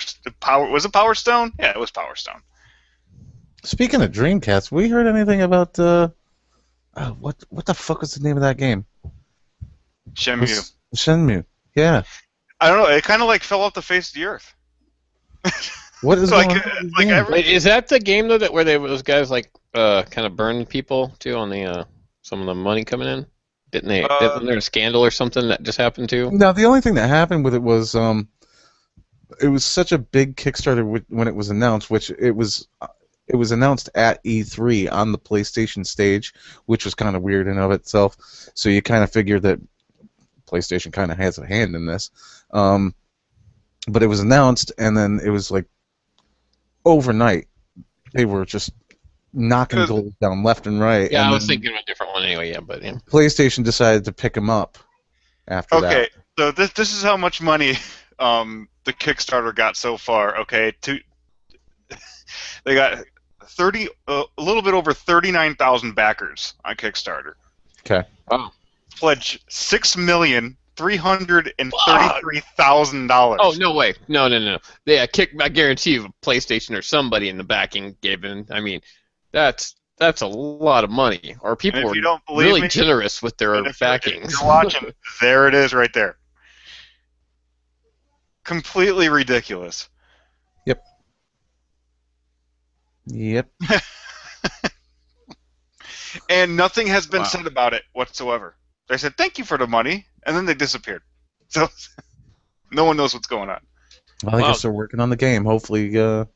was it Power Stone? Yeah, it was Power Stone. Speaking of Dreamcast, we heard anything about what the fuck was the name of that game? Shenmue. Shenmue. Yeah. I don't know. It kind of like fell off the face of the earth. What is Like, going on? with this like game? every- Wait, is that the game though that where those guys like kind of burned people too on the some of the money coming in? Didn't they? Wasn't there a scandal or something that just happened too? No, the only thing that happened with it was such a big Kickstarter when it was announced, which it was announced at E3 on the PlayStation stage, which was kind of weird in of itself. So you kind of figured that PlayStation kind of has a hand in this. But it was announced, and then it was like overnight they were just knocking goals down left and right. Yeah, and I was then thinking of a different one anyway. Yeah, but yeah. PlayStation decided to pick them up after that. Okay, so this is how much money the Kickstarter got so far. Okay, they got a little bit over 39,000 backers on Kickstarter. Okay. Wow. Pledged $6,333,000. Oh no way! No! They I guarantee you, PlayStation or somebody in the backing gave in. I mean, that's a lot of money. Or people And if were you don't believe really me, generous with their And if you're backings. watching, there it is right there. Completely ridiculous. Yep. And nothing has been Wow. said about it whatsoever. They said thank you for the money, and then they disappeared. So no one knows what's going on. Well, I Wow. guess they're working on the game. Hopefully, they'll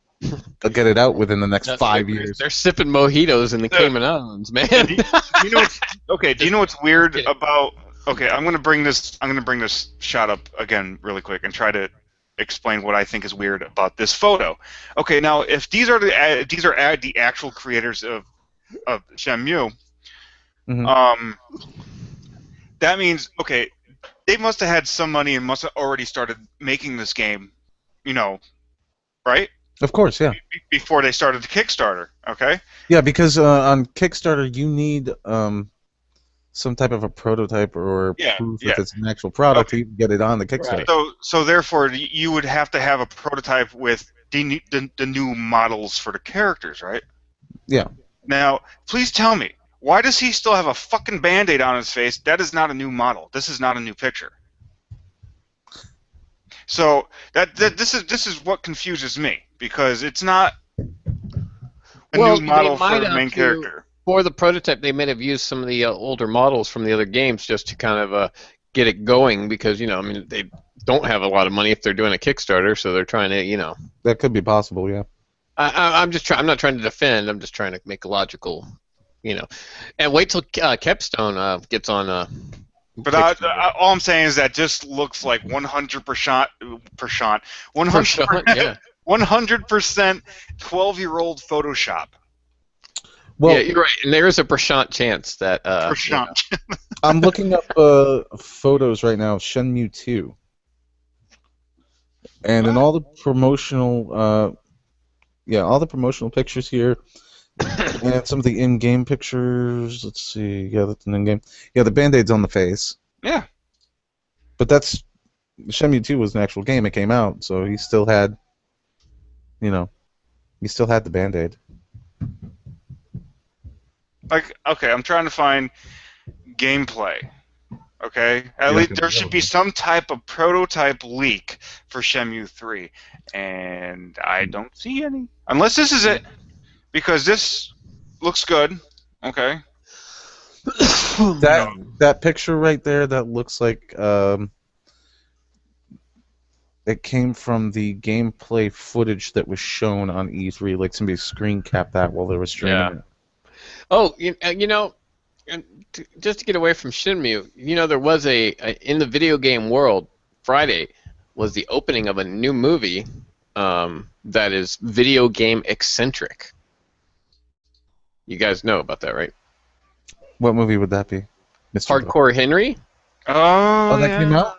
get it out within the next 5 years. They're sipping mojitos in the Yeah. Cayman Islands, man. Do you know what's okay? Do you know what's weird Okay. about? Okay, I'm gonna bring this shot up again really quick and try to explain what I think is weird about this photo. Okay, now if these are the actual creators of Shenmue, Mhm. that means okay, they must have had some money and must have already started making this game, right? Of course, yeah. Before they started the Kickstarter, okay? Yeah, because on Kickstarter you need some type of a prototype or Yeah, proof yeah. that it's an actual product to even get it on the Kickstarter. So therefore, you would have to have a prototype with the new models for the characters, right? Yeah. Now, please tell me, why does he still have a fucking Band-Aid on his face? That is not a new model. This is not a new picture. So this is what confuses me, because it's not a Well, new model they might for the have main to- character. For the prototype, they may have used some of the older models from the other games just to kind of get it going because, I mean, they don't have a lot of money if they're doing a Kickstarter, so they're trying to, That could be possible, yeah. I'm not trying to defend. I'm just trying to make a logical, and wait till Capstone gets on. But all I'm saying is that just looks like 100%, 100%, yeah. 100% 12-year-old Photoshop. Well, Yeah, you're right, and there is a percent chance that. Prashant. I'm looking up photos right now of Shenmue 2. And in all the promotional all the promotional pictures here and some of the in-game pictures, let's see. Yeah, that's an in-game. Yeah, the Band-Aid's on the face. Yeah. But Shenmue 2 was an actual game. It came out, so he still had the Band-Aid. Like, okay, I'm trying to find gameplay. Okay, at least there should be some type of prototype leak for Shenmue 3, and I don't see any. Unless this is it, because this looks good. Okay. That picture right there, that looks like it came from the gameplay footage that was shown on E3. Like somebody screen capped that while they were streaming Yeah. it. Oh, and just to get away from Shenmue, there was in the video game world, Friday was the opening of a new movie that is video game eccentric. You guys know about that, right? What movie would that be? Mr. Hardcore Henry? Oh, that yeah. came out?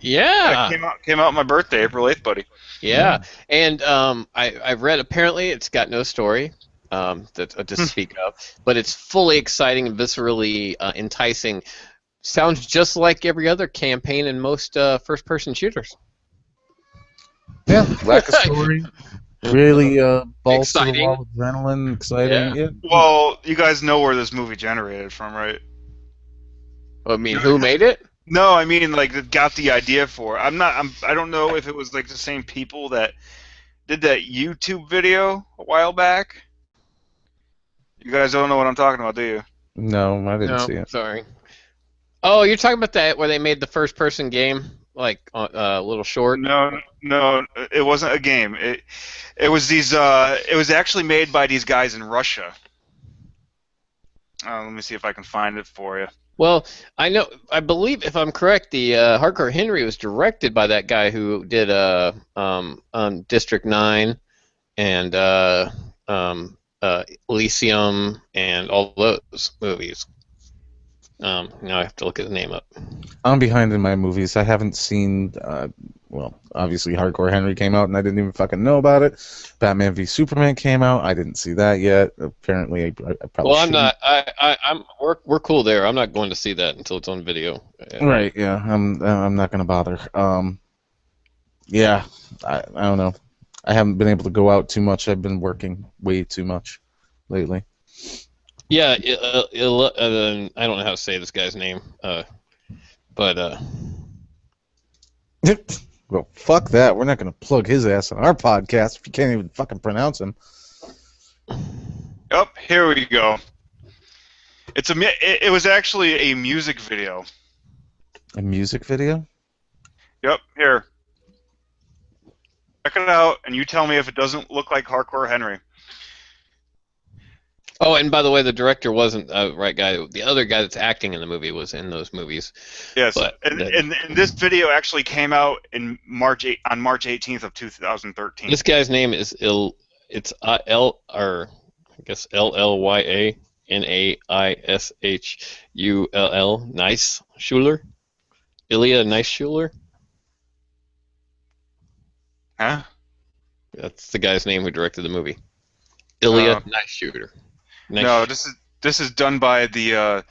Yeah. That came out on my birthday, April 8th, buddy. Yeah, and I've read apparently it's got no story to speak of, but it's fully exciting and viscerally enticing. Sounds just like every other campaign in most first-person shooters. Yeah, lack of story. really balls to the Exciting. wall, adrenaline, exciting. Yeah. Well, you guys know where this movie generated from, right? I mean, who made it? No, I mean like that got the idea for it. I don't know if it was like the same people that did that YouTube video a while back. You guys don't know what I'm talking about, do you? No, I didn't No, see it. sorry. Oh, you're talking about that where they made the first-person game, like a little short. No, no, it wasn't a game. It was these. It was actually made by these guys in Russia. Let me see if I can find it for you. Well, I believe, if I'm correct, the Hardcore Henry was directed by that guy who did District 9 and Elysium and all those movies. Now I have to look his name up. I'm behind in my movies. I haven't seen. Well, obviously, Hardcore Henry came out, and I didn't even fucking know about it. Batman v Superman came out. I didn't see that yet. Apparently, I probably. Well, I'm shouldn't. not. We're cool there. I'm not going to see that until it's on video. Right. Yeah. I'm not gonna bother. Yeah. I don't know. I haven't been able to go out too much. I've been working way too much lately. Yeah. I don't know how to say this guy's name. But. Well, fuck that. We're not gonna plug his ass on our podcast if you can't even fucking pronounce him. Oh, here we go. It was actually a music video. A music video? Yep, here. Check it out, and you tell me if it doesn't look like Hardcore Henry. Oh, and by the way, the director wasn't the right guy. The other guy that's acting in the movie was in those movies. Yes, But and this video actually came out in March 18th of 2013. This guy's name is It's L or I guess Llyanaishull. Nice Schuler. Ilya Neishuller. Huh? That's the guy's name who directed the movie. Ilya Neishuller. No, this is done by the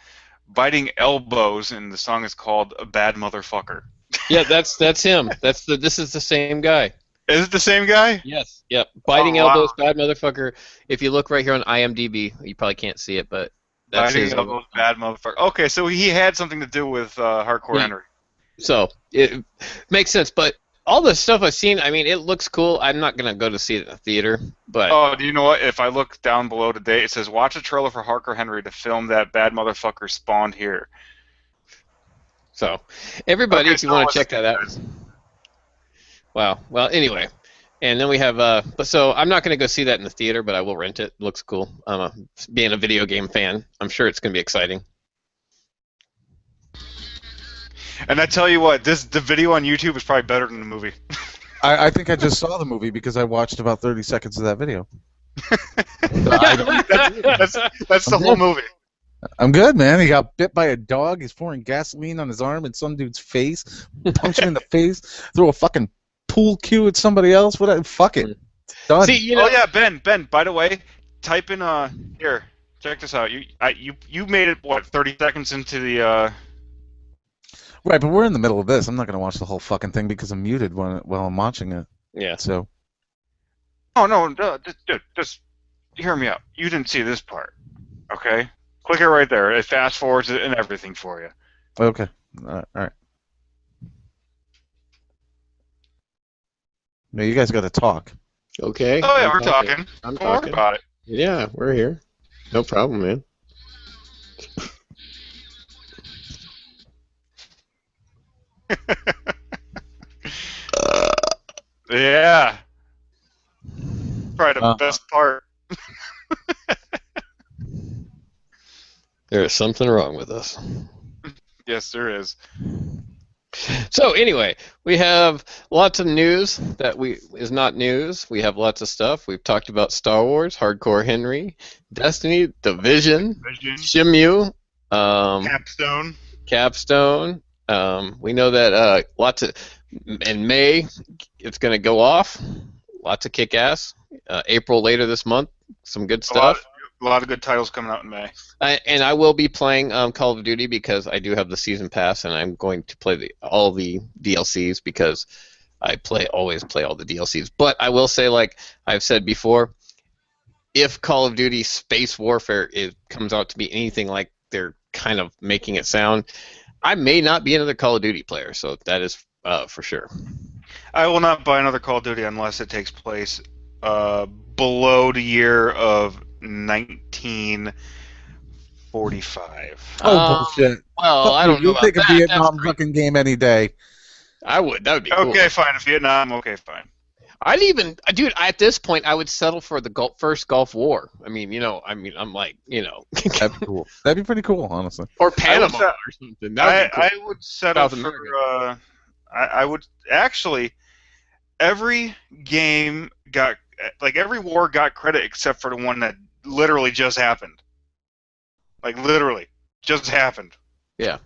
Biting Elbows, and the song is called "A Bad Motherfucker." Yeah, that's him. This is the same guy. Is it the same guy? Yes. Yep. Biting Oh, wow. Elbows, Bad Motherfucker. If you look right here on IMDb, you probably can't see it, but that's Biting his. Elbows, Bad Motherfucker. Okay, so he had something to do with Hardcore Yeah. Henry. So it makes sense. But all the stuff I've seen, I mean, it looks cool. I'm not gonna go to see it in the theater, but Oh, do you know what? If I look down below today, it says, watch a trailer for Hardcore Henry to film that Bad Motherfucker spawned here. so everybody, Okay, if you so want what's- to check that out. Wow. Well, anyway, and then we have but so I'm not gonna go see that in the theater, but I will rent it. It looks cool. Being a video game fan, I'm sure it's gonna be exciting. And I tell you what, the video on YouTube is probably better than the movie. I think I just saw the movie because I watched about 30 seconds of that video. That's the whole movie. I'm good, man. He got bit by a dog. He's pouring gasoline on his arm in some dude's face. Punch him in the face. Throw a fucking pool cue at somebody else. What? Fuck it. It's done. See, you know, Oh yeah, Ben. By the way, type in here. Check this out. You made it what 30 seconds into the Right, but we're in the middle of this. I'm not gonna watch the whole fucking thing because I'm muted while I'm watching it. yeah. So Oh no, dude, just hear me out. You didn't see this part, okay? Click it right there. It fast forwards it and everything for you. okay, all right. No, you guys got to talk. Okay. Oh yeah, I'm we're talking. I'm Don't worry talking. about it. Yeah, we're here. No problem, man. Yeah. Probably the Uh-huh. best part. There is something wrong with us. Yes, there is. So anyway, we have lots of news that is not news. We have lots of stuff. We've talked about Star Wars, Hardcore Henry, Destiny, Division, Vision, Shimu, Capstone. Capstone. We know that lots of in May it's going to go off. Lots of kick-ass. April later this month, some good stuff. A lot of good titles coming out in May. And I will be playing Call of Duty because I do have the season pass, and I'm going to play all the DLCs because always play all the DLCs. But I will say, like I've said before, if Call of Duty Space Warfare comes out to be anything like they're kind of making it sound, I may not be another Call of Duty player. So that is for sure. I will not buy another Call of Duty unless it takes place below the year of 1945. Oh, bullshit. Well, Fuck I you, don't know you'll about take a that. Vietnam fucking game any day. I would. That would be cool. Okay, fine. If Vietnam, okay, fine. I'd even, dude. At this point, I would settle for the first Gulf War. I mean, I'm like, That'd be cool. That'd be pretty cool, honestly. or Panama I would or something. That would be cool. I would settle South for. America. I would actually. Every game got every war got credit except for the one that literally just happened. Like literally, just happened. Yeah.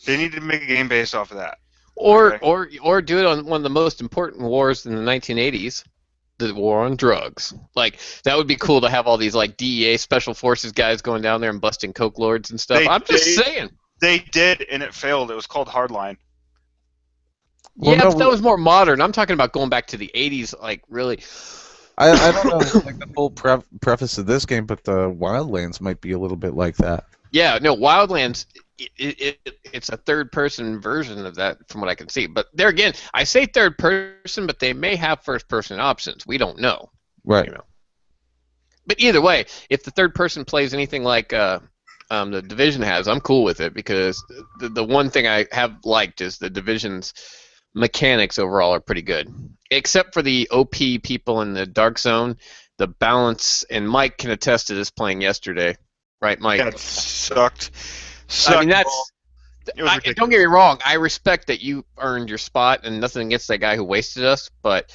They need to make a game based off of that. Or Okay. or do it on one of the most important wars in the 1980s, the war on drugs. Like that would be cool to have all these like DEA special forces guys going down there and busting coke lords and stuff. I'm just saying. They did, and it failed. It was called Hardline. Well, yeah, no, but that was more modern. I'm talking about going back to the 80s, like really. I don't know like the full preface of this game, but the Wildlands might be a little bit like that. Yeah, no, Wildlands, it's a third-person version of that from what I can see. But there again, I say third-person, but they may have first-person options. We don't know. Right. You know. But either way, if the third person plays anything like the Division has, I'm cool with it because the one thing I have liked is the Division's mechanics overall are pretty good. Except for the OP people in the Dark Zone, the balance, and Mike can attest to this playing yesterday. Right, Mike? Yeah, it sucked. I mean, that's. It was ridiculous. Don't get me wrong. I respect that you earned your spot, and nothing against that guy who wasted us. But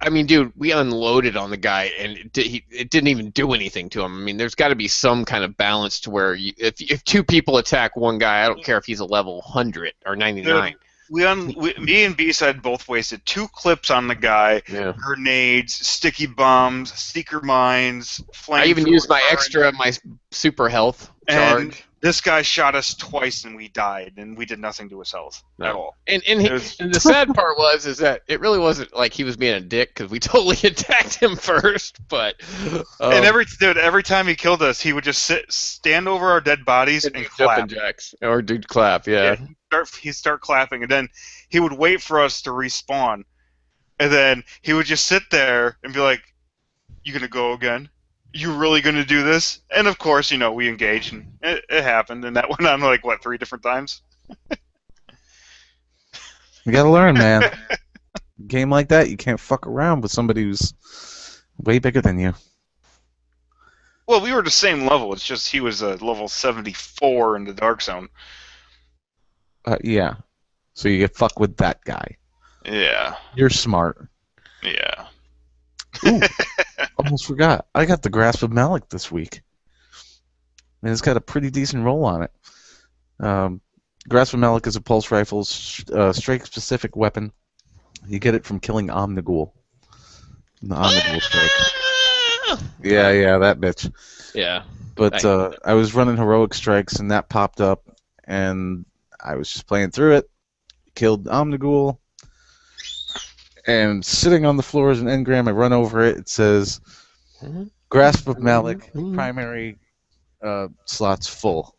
I mean, dude, we unloaded on the guy, and it didn't even do anything to him. I mean, there's got to be some kind of balance to where if two people attack one guy, I don't care if he's a level 100 or 99. Me and B-Side both wasted 2 clips on the guy. Yeah. Grenades, sticky bombs, seeker mines, flame. I even used my super health charge. And this guy shot us twice, and we died, and we did nothing to his health at all. And the sad part is that it really wasn't like he was being a dick because we totally attacked him first. But and every time he killed us, he would just stand over our dead bodies and clap. Jumping jacks or dude clap, yeah. He'd start clapping, and then he would wait for us to respawn, and then he would just sit there and be like, "You gonna go again? You really gonna do this?" And of course, we engaged, and it happened, and that went on like 3 different times. You gotta learn, man. Game like that, you can't fuck around with somebody who's way bigger than you. Well, we were the same level. It's just he was a level 74 in the Dark Zone. Yeah. So you get fucked with that guy. Yeah. You're smart. Yeah. Ooh, almost forgot. I got the Grasp of Malik this week. And it's got a pretty decent roll on it. Grasp of Malik is a pulse rifle, strike-specific weapon. You get it from killing Omnigul. The Omnigul strike. Yeah, that bitch. Yeah. But I was running heroic strikes, and that popped up, and I was just playing through it. Killed Omnigul. And sitting on the floor is an engram. I run over it. It says, Grasp of Malik, primary slots full.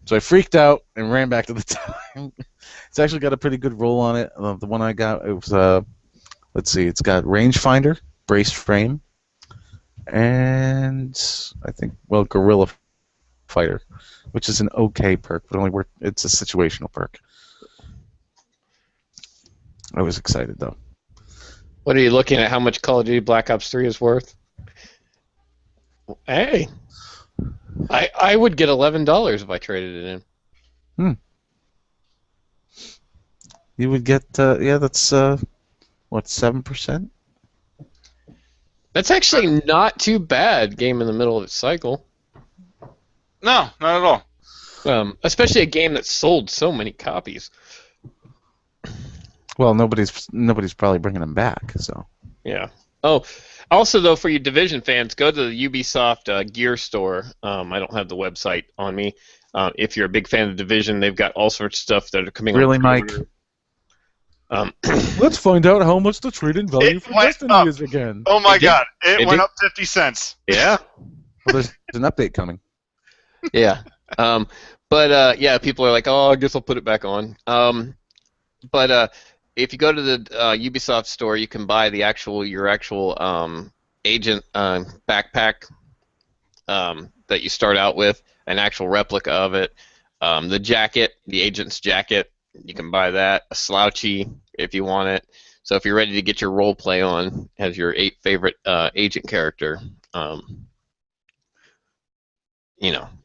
So I freaked out and ran back to the time. It's actually got a pretty good roll on it. The one I got, it was, let's see, it's got rangefinder, braced frame, and I think, Guerrilla Fighter, which is an okay perk, but it's a situational perk. I was excited, though. What are you looking at? How much Call of Duty Black Ops 3 is worth? Hey, I would get $11 if I traded it in. You would get, that's, what, 7%? That's actually not too bad. Game in the middle of its cycle. No, not at all. Especially a game that sold so many copies. Well, nobody's probably bringing them back, so. Yeah. Oh, also though, for you Division fans, go to the Ubisoft Gear Store. I don't have the website on me. If you're a big fan of Division, they've got all sorts of stuff that are coming. Really, on Mike? Let's find out how much the trade-in value It for went Destiny up. is again. Oh my It did- God! It it went did- up 50 cents. Yeah. Well, there's an update coming. Yeah. Yeah, people are like, oh, I guess I'll put it back on. If you go to the Ubisoft store, you can buy your actual agent backpack that you start out with, an actual replica of it. The jacket, the agent's jacket, you can buy that. A slouchy if you want it. So if you're ready to get your role play on as your 8 favorite agent character,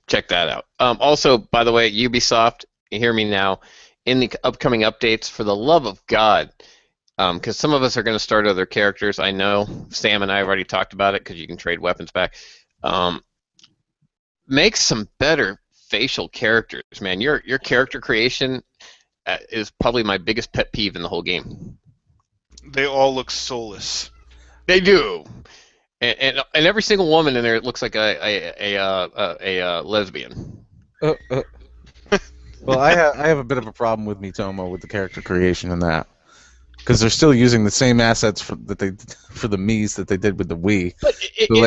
check that out. Also, by the way, Ubisoft, you hear me now, in the upcoming updates, for the love of God, because some of us are going to start other characters. I know Sam and I have already talked about it because you can trade weapons back. Make some better facial characters, man. Your character creation is probably my biggest pet peeve in the whole game. They all look soulless. They do. And every single woman in there looks like a lesbian. Well, I have a bit of a problem with Miitomo with the character creation and that, because they're still using the same assets for the Miis that they did with the Wii. But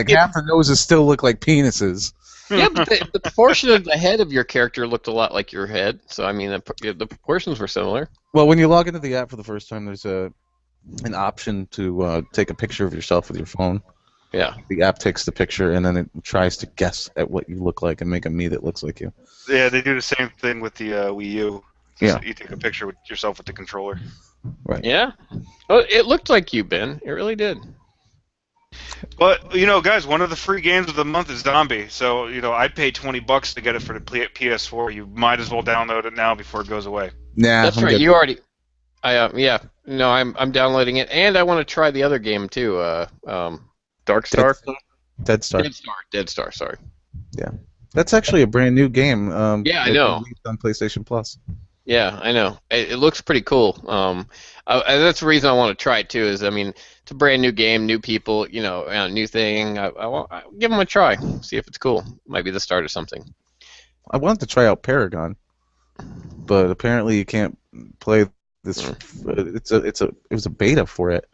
Half the noses still look like penises. yeah, but the proportion of the head of your character looked a lot like your head. So I mean, the proportions were similar. Well, when you log into the app for the first time, there's an option to take a picture of yourself with your phone. Yeah. The app takes the picture and then it tries to guess at what you look like and make a Mii that looks like you. Yeah, they do the same thing with the Wii U. Yeah. You take a picture with yourself with the controller. Right. Yeah. Oh, it looked like you, Ben. It really did. But guys, one of the free games of the month is Zombie. So I'd pay $20 to get it for the PS4. You might as well download it now before it goes away. Nah, That's I'm right. good. You already. I'm downloading it, and I want to try the other game too. Dark Star. Dead Star. Dead Star. Sorry. That's actually a brand new game. Yeah, I it know. released on PlayStation Plus. Yeah, I know. It looks pretty cool. That's the reason I want to try it too. Is it's a brand new game, new people, new thing. I give them a try, see if it's cool. Might be the start of something. I wanted to try out Paragon, but apparently you can't play this. It was a beta for it,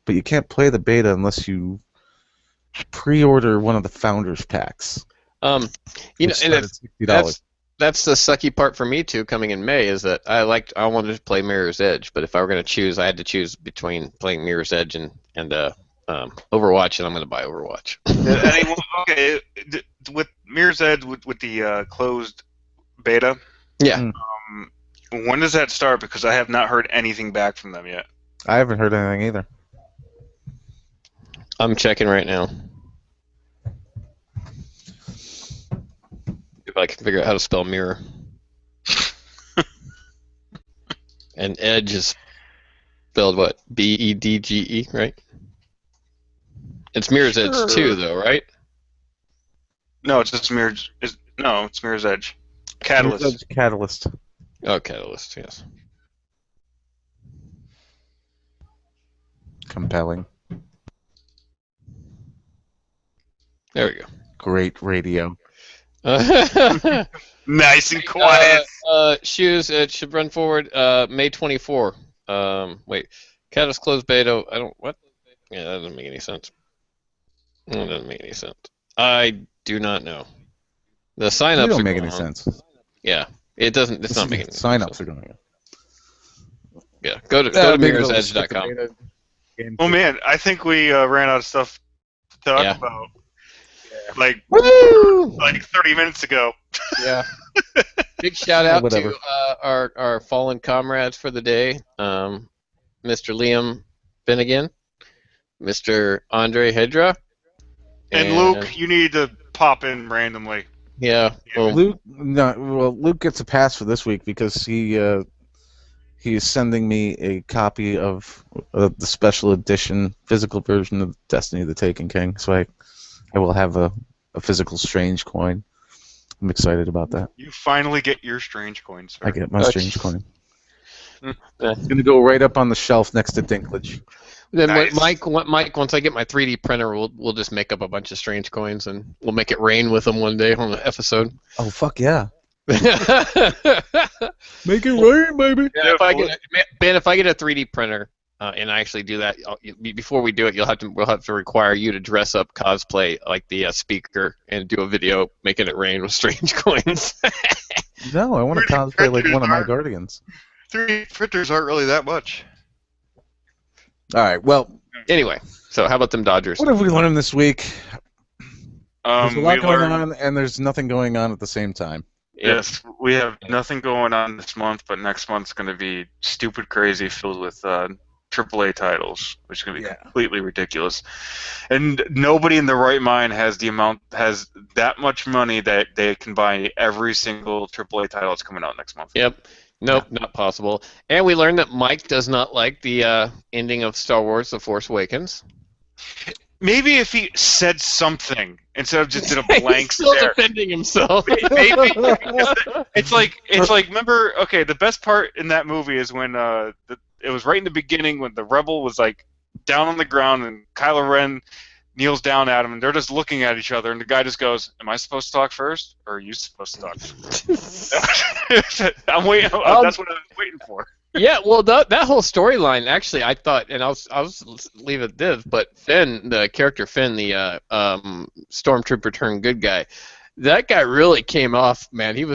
but you can't play the beta unless you pre-order one of the Founders Packs. And that's the sucky part for me too. Coming in May is that I wanted to play Mirror's Edge, but if I were going to choose, I had to choose between playing Mirror's Edge and Overwatch, and I'm going to buy Overwatch. Okay, with Mirror's Edge with the closed beta. Yeah. When does that start? Because I have not heard anything back from them yet. I haven't heard anything either. I'm checking right now. If I can figure out how to spell mirror. And Edge is spelled what? B-E-D-G-E, right? It's Mirror's Edge 2, though, right? No, it's just Mirror's. No, it's Mirror's Edge. Catalyst. Mirror's Edge Catalyst. Oh, Catalyst, yes. Compelling. There we go. Great radio. Nice and quiet. Shoes, it should run forward May 24. Wait. Catalyst closed beta. What? Yeah, that doesn't make any sense. That doesn't make any sense. I do not know. The sign-ups don't are make going any on. sense. Yeah. It doesn't. It's not making any sense. Sign-ups are going on. Yeah. Go to mirrorsedge.com. Oh man, I think we ran out of stuff to talk about. Like, Woo! like 30 minutes ago. Yeah. Big shout out Whatever. to our fallen comrades for the day, Mr. Liam Finnegan, Mr. Andre Hedra, And Luke, you need to pop in randomly. Yeah. Well, Luke gets a pass for this week because he is sending me a copy of the special edition physical version of Destiny: The Taken King. So I will have a physical Strange coin. I'm excited about that. You finally get your Strange coin, sir. I get my Strange coin. Yeah. It's going to go right up on the shelf next to Dinklage. Then Nice. Mike, once I get my 3D printer, we'll just make up a bunch of strange coins and we'll make it rain with them one day on the episode. Oh, fuck yeah. Make it rain, baby. Yeah, if I get Ben, if I get a 3D printer and I actually do that, before we do it, we'll have to require you to dress up, cosplay like the speaker, and do a video making it rain with strange coins. No, I want to cosplay like one of my guardians. 3D printers aren't really that much. All right. Well, Anyway, so how about them Dodgers? what have we learned this week? There's a lot We going learned- on, and there's nothing going on at the same time. Yes, we have nothing going on this month, but next month's going to be stupid crazy, filled with AAA titles, which is going to be completely ridiculous. And nobody in their right mind has that much money that they can buy every single AAA title that's coming out next month. Yep. Nope, not possible. And we learned that Mike does not like the ending of Star Wars: The Force Awakens. Maybe if he said something instead of just did a blank He's still stare. defending himself. Maybe it's like remember, okay, the best part in that movie is when it was right in the beginning when the rebel was like down on the ground and Kylo Ren kneels down at him and they're just looking at each other and the guy just goes, "Am I supposed to talk first or are you supposed to talk?" I'm waiting. That's what I was waiting for. Yeah, well, that whole storyline, actually, I thought, and I'll leave it this, but Finn, the character Finn, the stormtrooper turned good guy, that guy really came off, man. He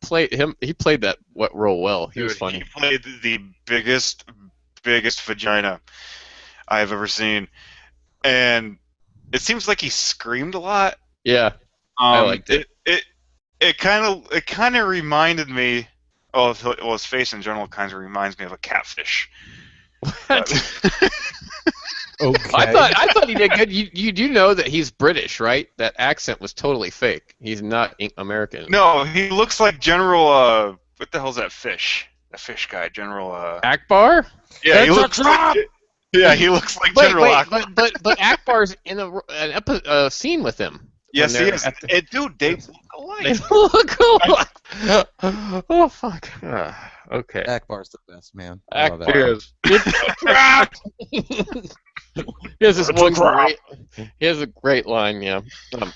played that role well. He was Dude, funny. He played the biggest vagina I've ever seen, and it seems like he screamed a lot. Yeah, I liked it. It kind of reminded me. Oh, well, his face in general kind of reminds me of a catfish. What? Okay. I thought he did good. You do know that he's British, right? That accent was totally fake. He's not American. No, he looks like General. What the hell's that fish? That fish guy, General. Akbar? Yeah, he It's a looks. trap! He looks like General Akbar. but Akbar's in a scene with him. Yes, when he they're is. at the- And, dude, they look alike. They look alike. Oh fuck. Okay. Akbar's the best, man. I love Akbar Akbar. is. He has this one great. He has a great line, yeah.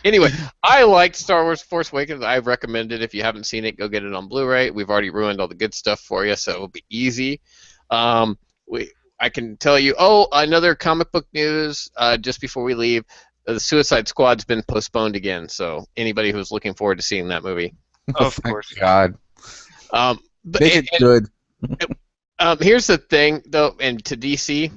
Anyway, I liked Star Wars: Force Awakens. I recommend it. If you haven't seen it, go get it on Blu-ray. We've already ruined all the good stuff for you, so it'll be easy. I can tell you. Oh, another comic book news. Just before we leave, the Suicide Squad's been postponed again. So anybody who's looking forward to seeing that movie. Of Thank course. God. But Make it good. here's the thing, though, and to DC,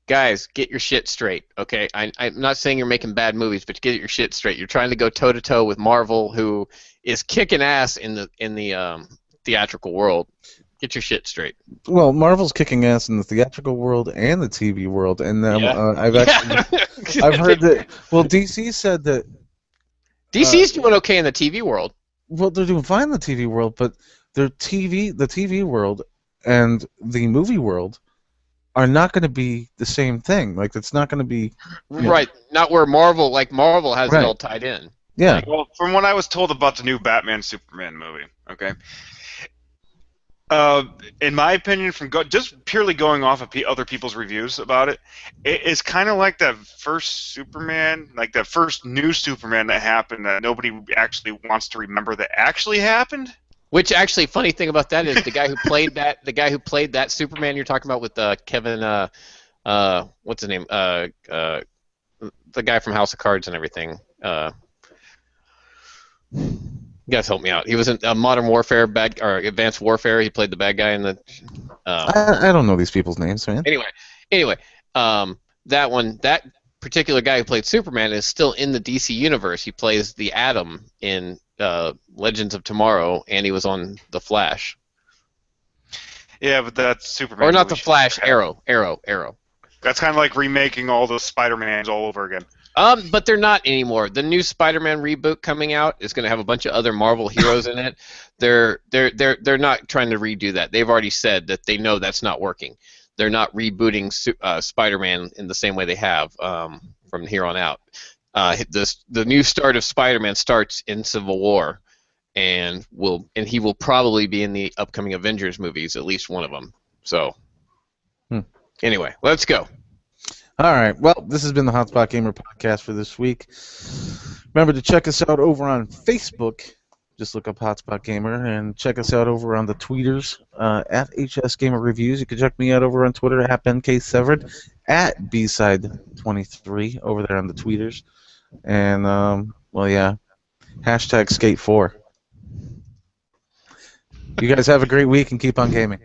guys, get your shit straight, okay? I'm not saying you're making bad movies, but get your shit straight. You're trying to go toe to toe with Marvel, who is kicking ass in the theatrical world. Get your shit straight. Well, Marvel's kicking ass in the theatrical world and the TV world, and I've heard that. Well, DC said that. DC's doing okay in the TV world. Well, they're doing fine in the TV world, but the TV world and the movie world are not going to be the same thing. Like, it's not going to be. Right, not where Marvel has Right. it all tied in. Yeah. Well, from what I was told about the new Batman Superman movie, okay. In my opinion, just purely going off of other people's reviews about it, it's kind of like that first Superman, like that first new Superman that happened that nobody actually wants to remember that actually happened. Which actually, funny thing about that is the guy who played that Superman you're talking about with Kevin, what's his name, the guy from House of Cards and everything. You guys help me out. He was in Modern Warfare, Advanced Warfare. He played the bad guy in the. I don't know these people's names, man. Anyway, that particular guy who played Superman is still in the DC universe. He plays the Atom in Legends of Tomorrow, and he was on The Flash. Yeah, but that's Superman. Or not The movie. Flash, Arrow. That's kind of like remaking all the Spider-Mans all over again. But they're not anymore. The new Spider-Man reboot coming out is going to have a bunch of other Marvel heroes in it. They're not trying to redo that. They've already said that they know that's not working. They're not rebooting Spider-Man in the same way they have from here on out. The new start of Spider-Man starts in Civil War, and he will probably be in the upcoming Avengers movies, at least one of them. So, Anyway, let's go. All right. Well, this has been the Hotspot Gamer podcast for this week. Remember to check us out over on Facebook Just look up Hotspot Gamer and check us out over on the tweeters at HS Gamer Reviews. You can check me out over on Twitter at BenK7, at BSide23 over there on the tweeters. And, well, yeah, hashtag Skate4. You guys have a great week and keep on gaming.